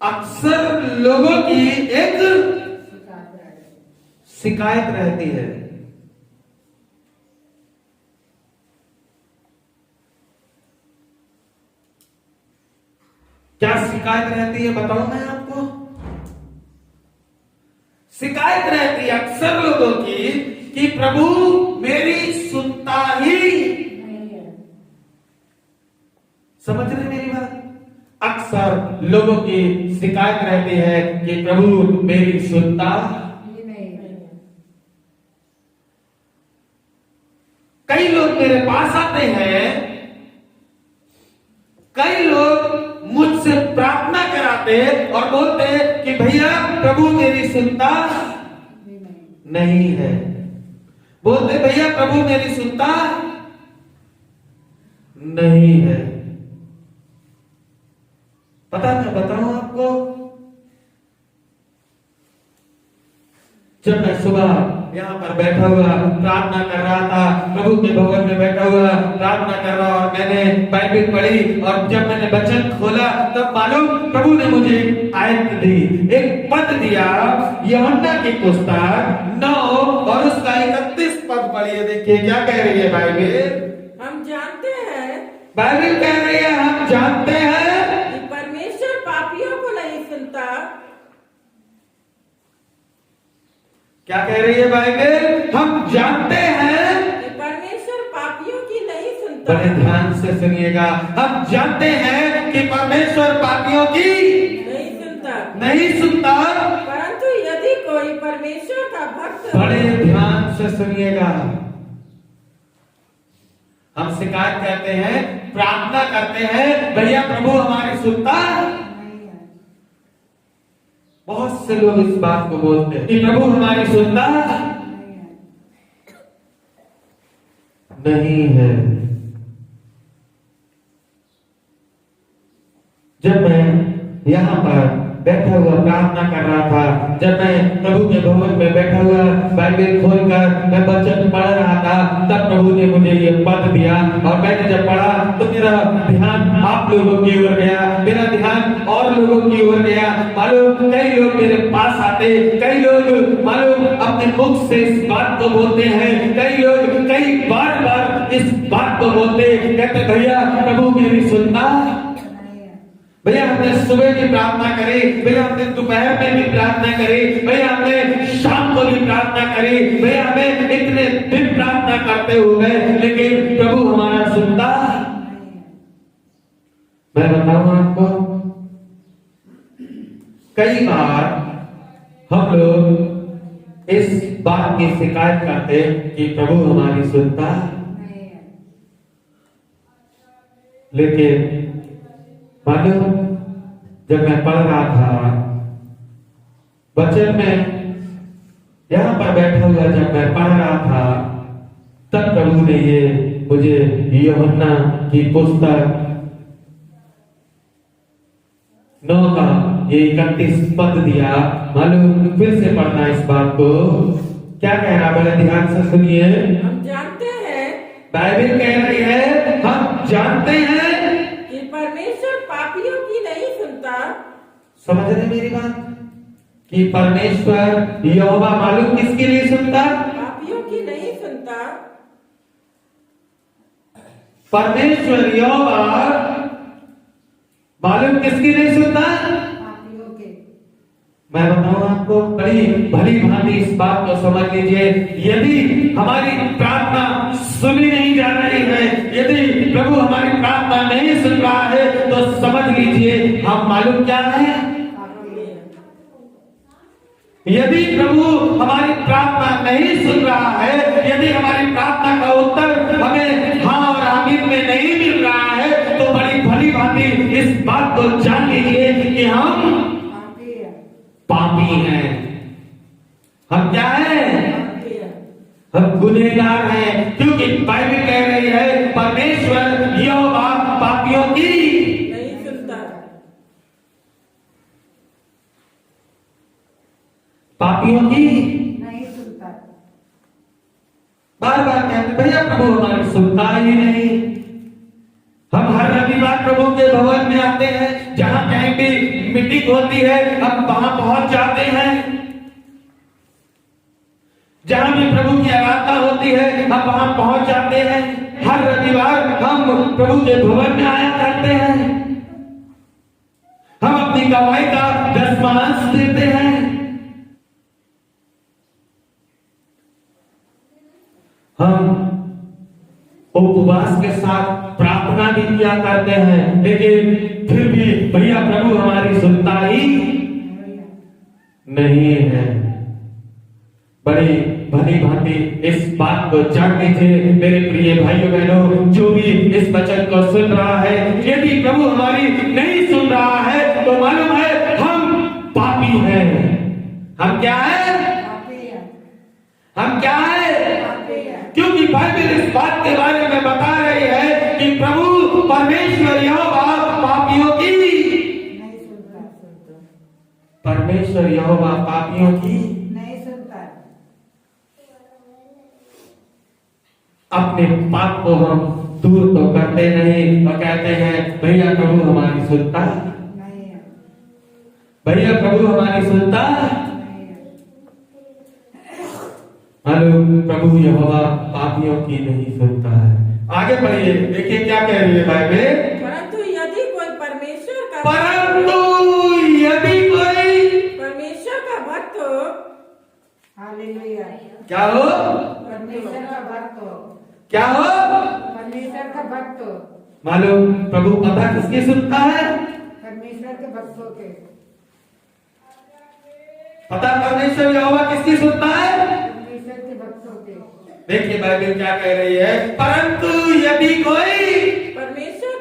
अक्सर लोगों की एक शिकायत रहती है। क्या शिकायत रहती है बताऊं मैं आपको? शिकायत रहती है अक्सर लोगों की कि प्रभु मेरी सुनता ही नहीं है। समझ रहे मेरी बात? अक्सर लोगों की शिकायत रहती है कि प्रभु मेरी सुनता नहीं है। कई लोग मेरे पास आते हैं, कई लोग मुझसे प्रार्थना कराते और बोलते कि भैया प्रभु मेरी सुनता नहीं है। बोलते भैया प्रभु मेरी सुनता नहीं है। पता मैं बताऊं आपको, जब मैं सुबह यहाँ पर बैठा हुआ प्रार्थना कर रहा था, प्रभु के भवन में बैठा हुआ प्रार्थना कर रहा, और मैंने बाइबल पढ़ी और जब मैंने वचन खोला तब मालूम प्रभु ने मुझे आयत दी, एक पद दिया, यूहन्ना की पुस्तक 9 और उसका 31 पद पढ़िए। देखिए क्या कह रही है बाइबल। हम जानते हैं, बाइबल कह रही है हम जानते हैं कि परमेश्वर पापियों को नहीं सुनता। क्या कह रही है बाइबल? हम जानते हैं कि परमेश्वर पापियों की नहीं सुनता। बड़े ध्यान से सुनिएगा, हम जानते हैं कि परमेश्वर पापियों की नहीं सुनता, परंतु यदि कोई परमेश्वर का भक्त, बड़े ध्यान से सुनिएगा, हम शिकायत करते हैं, प्रार्थना करते हैं, भैया प्रभु हमारी सुनता। बहुत से लोग इस बात को बोलते हैं कि प्रभु हमारी सुनता नहीं है। जब मैं यहाँ पर बैठा हुआ प्रार्थना कर रहा था, जब मैं प्रभु के भवन में बैठा हुआ बाइबल खोलकर मैं वचन पढ़ रहा था, तब प्रभु ने मुझे ये पद दिया और मैंने जब पढ़ा तो मेरा ध्यान आप लोगों की ओर गया, मेरा ध्यान और लोगों की ओर गया। मालूम कई लोग मेरे पास आते, कई लोग मालूम अपने मुख से इस बात को बोलते हैं, कई लोग कई बार इस बात को बोलते, कहते भैया प्रभु मेरी सुनता। भैया हमने सुबह भी प्रार्थना करी, भैया हमने दोपहर में भी प्रार्थना करी, भैया हमने शाम को भी प्रार्थना करी, भैया हमें इतने दिन प्रार्थना करते हुए, लेकिन प्रभु हमारा सुनता। मैं बताऊं आपको, कई बार हम लोग इस बात की शिकायत करते कि प्रभु हमारी सुनता, लेकिन मालूम जब मैं पढ़ रहा था वचन में, यहाँ पर बैठा हुआ जब मैं पढ़ रहा था, तब प्रभु ने ये मुझे यूहन्ना की पुस्तक 9 का ये 31 पद दिया। मालूम फिर से पढ़ना इस बात को, क्या कह रहा बड़े ध्यान से सुनिए। हम जानते हैं, बाइबल कह रही है हम जानते हैं कि परमेश्वर पापियों की नहीं सुनता। समझ रहे मेरी बात? कि परमेश्वर यहोवा मालूम किसकी नहीं सुनता? पापियों की नहीं सुनता। परमेश्वर यहोवा मालूम किसकी नहीं सुनता? पापियों के। मैं बताऊं आपको, बड़ी भली भांति इस बात को समझ लीजिए, यदि हमारी प्रार्थना सुनी नहीं जा रही है, यदि प्रभु हमारी प्रार्थना नहीं सुन रहा है, तो समझ लीजिए हम मालूम क्या है। यदि प्रभु हमारी प्रार्थना नहीं सुन रहा है, यदि हमारी प्रार्थना का उत्तर हमें हाँ और आमीन में नहीं मिल रहा है, तो बड़ी भली भांति इस बात को जान लीजिए कि हम पापी हैं। हम क्या हैं? हम गुनहगार हैं, क्योंकि बाइबल कह रही है परमेश्वर यहोवा पापियों की नहीं सुनता। पापियों की नहीं सुनता। बार बार कहते भैया प्रभु हमारी सुनता ही नहीं। हम हर रविवार प्रभु के भवन में आते हैं, जहां कहीं भी मीटिंग मीटिंग होती है हम वहां पहुंच जाते हैं। जहां भी प्रभु की आराधना होती है हम वहां पहुंच जाते हैं। हर रविवार हम प्रभु के भवन में आया करते हैं। हम अपनी कमाई का दसमांश देते हैं। हम उपवास के साथ प्रार्थना भी किया करते हैं, लेकिन फिर भी भैया प्रभु हमारी सुनता ही नहीं है। बड़ी भली भांति इस बात को जान लीजिए मेरे प्रिय भाइयों बहनों, जो भी इस वचन को सुन रहा है, यदि प्रभु हमारी नहीं सुन रहा है तो मालूम है हम पापी हैं। हम क्या है? हम क्या है? क्योंकि बाइबल इस बात के बारे में बता रही है कि प्रभु परमेश्वर यहोवा पापियों की नहीं सुनता। परमेश्वर यहोवा पापियों की नहीं सुनता। अपने पाप को हम दूर तो करते नहीं और कहते हैं भैया प्रभु हमारी सुनता नहीं है, भैया प्रभु हमारी सुनता प्रभु यहोवा पापियों की नहीं सुनता है। आगे बढ़िए, देखिए क्या कह रही है बाइबल। परंतु यदि कोई परमेश्वर का भक्त हो, हालेलुया, क्या हो? परमेश्वर का भक्त हो। क्या हो? परमेश्वर का भक्त हो। मालूम प्रभु पता किसकी सुनता है? परमेश्वर के भक्तों के। पता परमेश्वर यहोवा किसकी सुनता है? देखिए बाइबल क्या कह रही है, परंतु यदि कोई परमेश्वर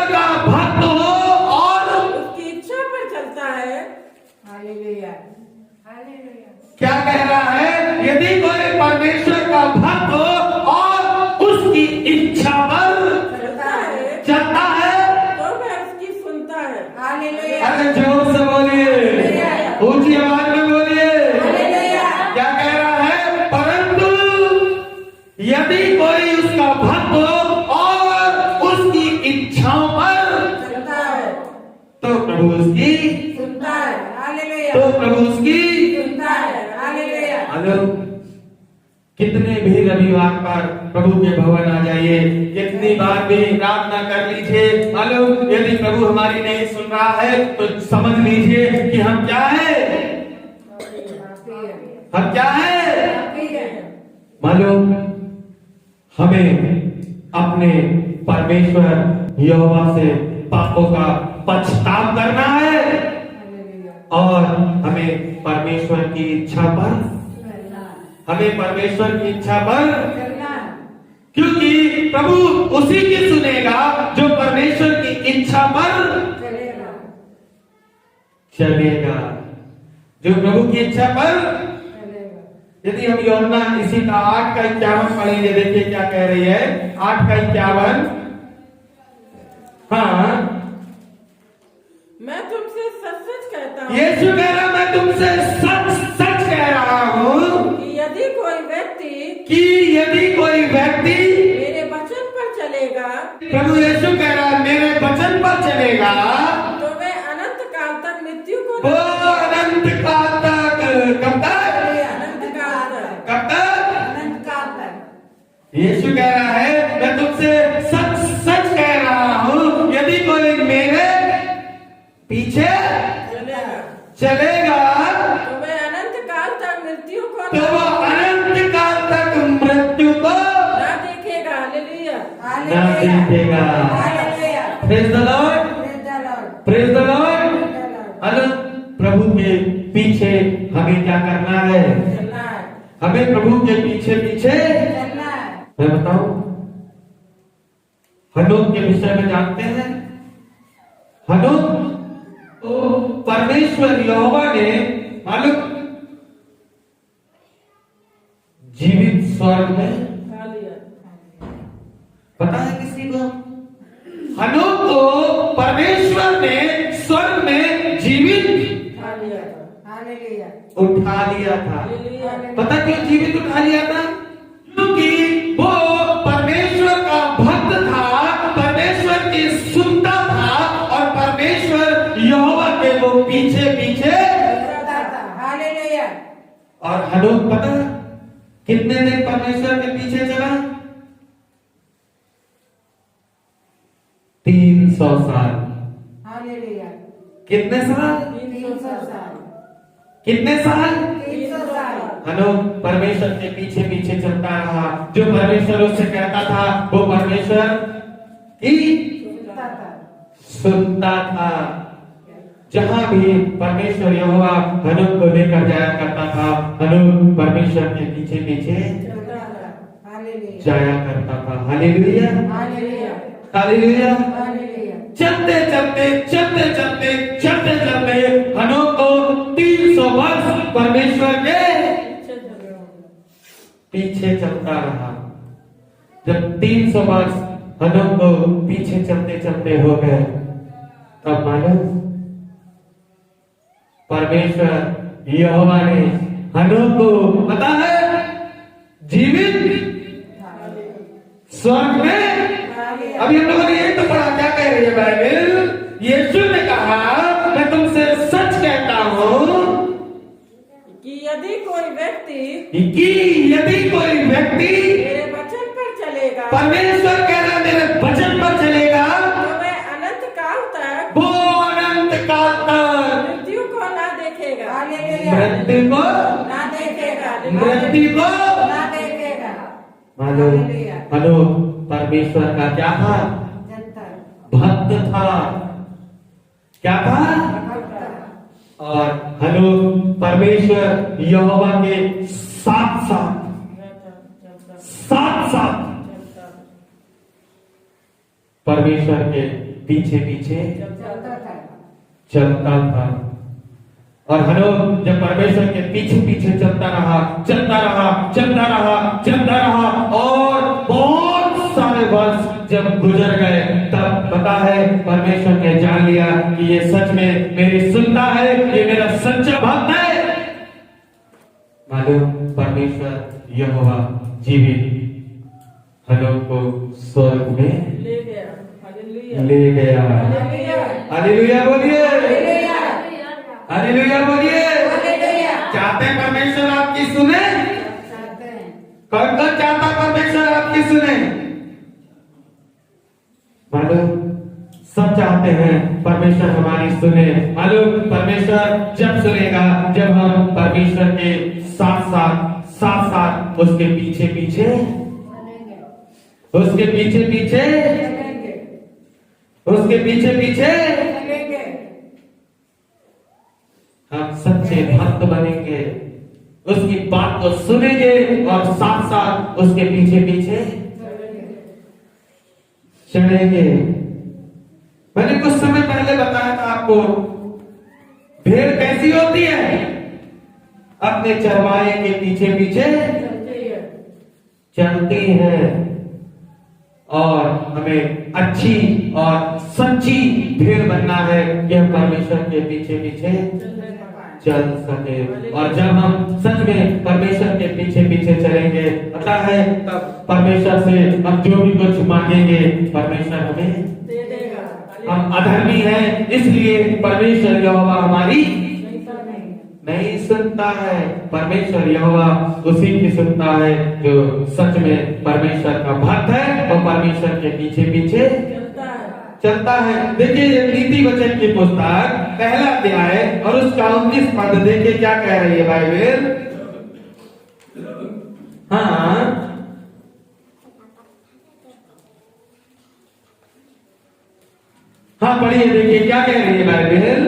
का भक्त हो और उसकी इच्छा पर चलता है, हालेलुया, हालेलुया, क्या कह रहा है? यदि कोई परमेश्वर का भक्त हो और उसकी इच्छा पर चलता है तो वह उसकी सुनता है। हालेलुया। अरे जोर से बोलिए, ऊंची आवाज में बोलिए। क्या कह रहा है? यदि कोई उसका भक्त हो और उसकी इच्छाओं पर चलता है तो प्रभु उसकी सुनता है। हालेलुया। तो प्रभु उसकी सुनता है। हालेलुया। हेलो, कितने भी रविवार पर प्रभु के भवन आ जाइए, कितनी बार भी प्रार्थना कर लीजिए, हेलो, यदि प्रभु हमारी नहीं सुन रहा है तो समझ लीजिए कि हम क्या है? हम क्या है? मालूम हमें अपने परमेश्वर यहोवा से पापों का पछताव करना है और हमें परमेश्वर की इच्छा पर क्योंकि प्रभु उसी की सुनेगा जो परमेश्वर की इच्छा पर चलेगा, जो प्रभु की इच्छा पर। यदि हम यूहन्ना इसी का 8 का 51 पढ़ेंगे, देखिए क्या कह रही है, 8 का 51। हाँ, मैं तुमसे सच सच कहता हूँ, यीशु कह रहा मैं तुमसे सच सच कह रहा हूँ कि यदि कोई व्यक्ति मेरे वचन पर चलेगा, प्रभु यीशु कह रहा मेरे वचन पर चलेगा तो वह अनंत काल तक मृत्यु को अनंत काल तक, कब तक? यीशु कह रहा है मैं तुमसे सच सच कह रहा हूँ, यदि कोई मेरे पीछे चलेगा तो वह अनंत काल तक मृत्यु को ना देखेगा। हालेलुया, ना देखेगा। Praise the lord, praise the lord. Hello, प्रभु के पीछे हमें क्या करना है? हमें प्रभु के पीछे पीछे चलना है। मैं बताऊं, हनोक के विषय में जानते हैं? हनोक तो परमेश्वर यहोवा ने मालूम जीवित स्वर्ग में पता है किसी को? हनोक को परमेश्वर ने स्वर्ग में जीवित उठा लिया था। पता क्यों जीवित उठा लिया था? क्योंकि वो परमेश्वर का भक्त था, परमेश्वर की सुनता था और परमेश्वर यहोवा से वो पीछे पीछे चलता था। हालेलुया। और हनोक पता कितने दिन परमेश्वर के पीछे चला? 300 साल। हालेलुया। कितने साल? 300 साल। कितने साल? 300 साल। हनोक परमेश्वर के पीछे पीछे चलता रहा। जो परमेश्वर उससे कहता था वो परमेश्वर की चलता था। सुनता था। जहां भी परमेश्वर यहोवा हनोक को लेकर जाया करता था, हनोक परमेश्वर के पीछे पीछे चलता था। हालेलुया। जाया करता था। Hallelujah, hallelujah. हालेलुया। हालेलुया। चलते चलते चलते चलते चलते चलते हनोक को 300 वर्ष परमेश्वर के पीछे चलता रहा। जब 300 वर्ष हनोक को पीछे चलते चलते हो गए, तब मालूम परमेश्वर यहोवा ने हनोक को पता है जीवित स्वर्ग में। अभी हम लोगों ने यही तो पढ़ा, क्या कह रही है बाइबल? यीशु ने कहा मैं तुमसे सच कहता हूं कि यदि कोई व्यक्ति मेरे वचन पर चलेगा, परमेश्वर कह रहा है मेरे वचन पर चलेगा, तो वह अनंत काल तक वो अनंत काल तक मृत्यु को ना देखेगा। मृत्यु को ना देखेगा। मृत्यु को ना देखेगा। मालूम हालेलुया। हनोक परमेश्वर का क्या था? जनता। भक्त था। क्या था? और हनोक परमेश्वर यहोवा के साथ साथ परमेश्वर के पीछे पीछे चलता था। और हनोक जब परमेश्वर के पीछे पीछे चलता रहा और बहुत सारे वर्ष जब गुजर गए, तब पता है परमेश्वर ने जान लिया कि ये सच में मेरी सुनता है, ये मेरा सच्चा भक्त है। मालूम परमेश्वर यहोवा जीवित हनोक को स्वर्ग में ले गया। हालेलुया। ले गया। हालेलुया। हालेलुया बोलिए, हालेलुया। हालेलुया बोलिए। हालेलुया। चाहते हैं परमेश्वर आपकी सुने? चाहते हैं। कौन कौन चाहता परमेश्वर आपकी सुने? मालूम सब चाहते हैं परमेश्वर हमारी सुने। मालूम परमेश्वर जब सुनेगा जब हम परमेश्वर के साथ साथ उसके पीछे पीछे उसके पीछे पीछे उसके पीछे पीछे हम सच्चे भक्त बनेंगे, उसकी बात को सुनेंगे और साथ साथ उसके पीछे पीछे चलेंगे। मैंने कुछ समय पहले बताया था आपको, भेड़ कैसी होती है? अपने चरवाहे के पीछे पीछे चलती है। और हमें अच्छी और सच्ची भेड़ बनना है कि हम परमेश्वर के पीछे पीछे चल सके। और जब हम सच में परमेश्वर के पीछे पीछे चलेंगे, पता है तब परमेश्वर से हम जो भी कुछ मांगेंगे परमेश्वर हमें दे देगा। हम अधर्मी हैं इसलिए परमेश्वर यहोवा हमारी नहीं सुनता है। परमेश्वर यहोवा उसी की सुनता है जो सच में परमेश्वर का भक्त है और परमेश्वर के पीछे पीछे चलता है। देखिए ये नीति वचन की पुस्तक पहला अध्याय और उसका 19 पद देखिए क्या कह रही है बाइबल। हाँ पढ़िए, देखिए क्या कह रही है बाइबल।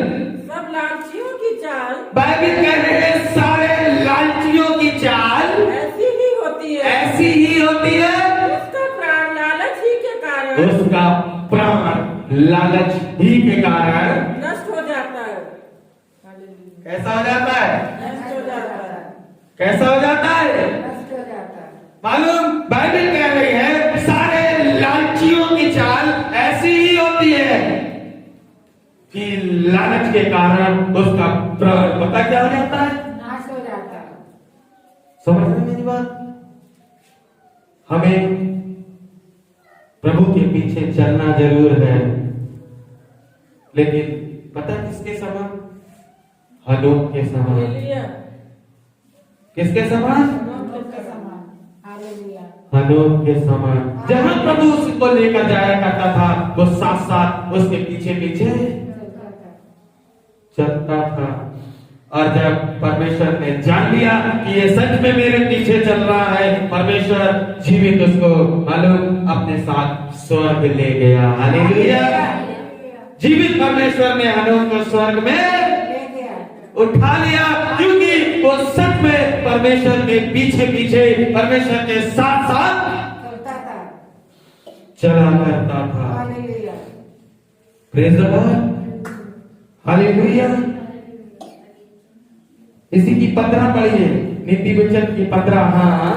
सब लालचियों की चाल, बाइबल कह रहे हैं सारे लालचियों की चाल ऐसी ही होती है। ऐसी ही होती है। उसका प्राण लालच ही के कारण उसका प्राण लालच ही के कारण नष्ट हो जाता है। कैसा हो जाता है? नष्ट हो जाता है। कैसा हो जाता है? नष्ट हो जाता है। मालूम बाइबल कह रही है सारे लालचियों की चाल ऐसी ही होती है कि लालच के कारण उसका प्राण पता क्या हो जाता है? नाश हो जाता है। समझ रहे मेरी बात? हमें प्रभु के पीछे चलना जरूर है, लेकिन पता किसके समान? हनोक के समान। हालेलुया। किसके समान? हनोक के समान। हालेलुया। हनोक के समान। जहां प्रभु उसको लेकर जाया करता था, वो साथ साथ उसके पीछे पीछे चलता था। और जब परमेश्वर ने जान लिया कि ये सच में मेरे पीछे चल रहा है, परमेश्वर जीवित उसको मालूम अपने साथ स्वर्ग ले गया। हालेलुया। जीवित परमेश्वर ने हनोक को स्वर्ग में उठा लिया, क्योंकि वो सच में परमेश्वर के पीछे पीछे, परमेश्वर के साथ साथ चला करता था। Praise the Lord. हालेलुया। इसी की 15 पढ़िए, नीति वचन की 15। हाँ।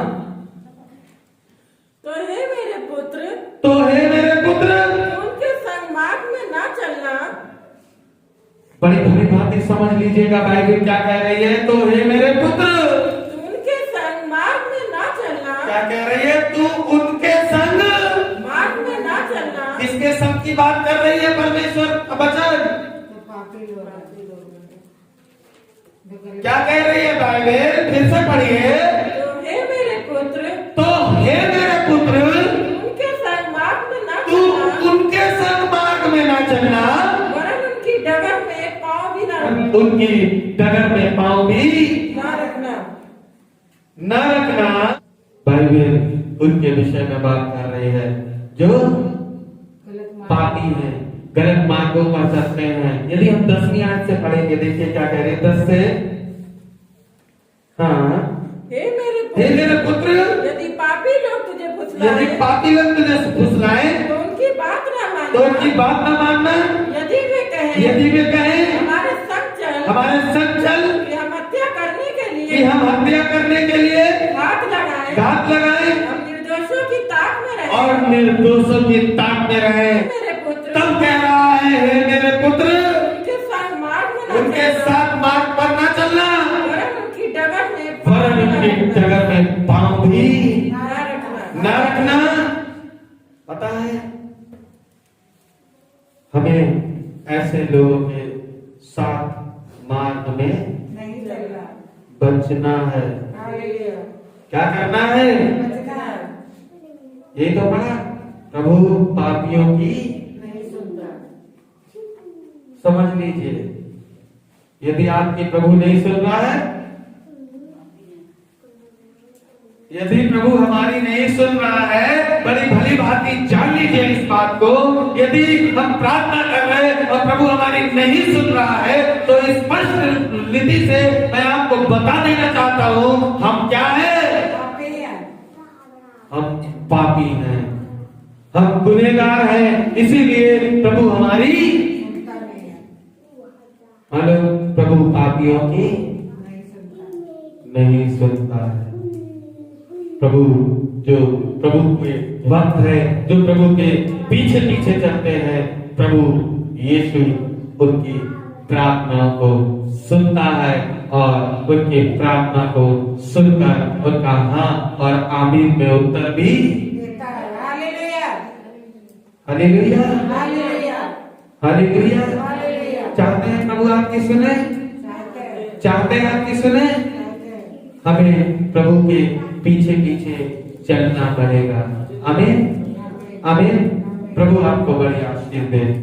तो हे मेरे पुत्र, तो हे मेरे पुत्र, उनके संग मार्ग में ना चलना। बड़ी भली भांति समझ लीजिएगा बाइबल क्या कह रही है। तो हे मेरे पुत्र, उनके संग मार्ग में ना चलना। क्या कह रही है? तू उनके संग मार्ग में ना चलना। किसके संग की बात कर रही है परमेश्वर का वचन? क्या कह रही है बाइबल? फिर से पढ़िए। तो हे मेरे पुत्र, तो हे मेरे पुत्र, उनके संग मार्ग में ना तू चलना। उनके संग मार्ग में ना चलना, वरन उनकी डगर में पाँव भी ना रखना। उनकी डगर में पांव भी ना रखना। न रखना। बाइबल उनके विषय में बात कर रही है जो पापी हैं, गलत मार्गों पर चलते हैं। यदि हम 10वीं आयत से पढ़ेंगे, देखिए क्या कह रहे हैं 10 से। हाँ। हे मेरे पुत्र, यदि पापी लोग तुझे यदि फुसलाएं, पापी लोग तुझे फुसलाएं, तो उनकी बात ना मानना। तो उनकी बात न मानना। यदि वे कहें, यदि वे कहें हमारे संग चल, हमारे संग चल, कि हम हत्या करने के कि लिए हम हत्या करने के लिए घात लगाएं, घात लगाएं हम निर्दोषों की ताक में रहें। और निर्दोषों की ताक में रहें। मेरे पुत्र, तब कह रहा है, हे मेरे पुत्र, उनके साथ मार्ग में ना उनके चलना, साथ मार्ग पर न चलना, वरन उनकी डगर में वरन उनकी जगह में पांव भी ना रखना। न रखना। पता है, हमें ऐसे लोगों के साथ मार्ग में नहीं चलना। बचना है। हालेलुया। क्या करना है? बचना है। ये तो पढ़ा, प्रभु पापियों की नहीं सुनता। समझ लीजिए, यदि आपकी प्रभु नहीं सुन रहा है, यदि प्रभु हमारी नहीं सुन रहा है, बड़ी भली भांति जान लीजिए इस बात को। यदि हम प्रार्थना कर रहे हैं और प्रभु हमारी नहीं सुन रहा है, तो स्पष्ट रीति से मैं आपको बता देना चाहता हूँ, हम क्या है? हम पापी हैं, हम गुनहगार हैं। इसीलिए प्रभु हमारी मालूम, प्रभु पापियों की नहीं सुनता है। प्रभु जो प्रभु के भक्त है, जो प्रभु के पीछे पीछे चलते हैं, प्रभु यीशु उनकी प्रार्थना को सुनता है और उनकी प्रार्थना को सुनकर उनका हाँ और आमीन में उत्तर भी देता है। Hallelujah. Hallelujah. Hallelujah. Hallelujah. Hallelujah. चाहते हैं प्रभु आपकी सुने? चाहते हैं आपकी सुने? हमें प्रभु के पीछे पीछे चलना पड़ेगा। आमीन। आमीन। प्रभु आपको बड़ी आशीष दे।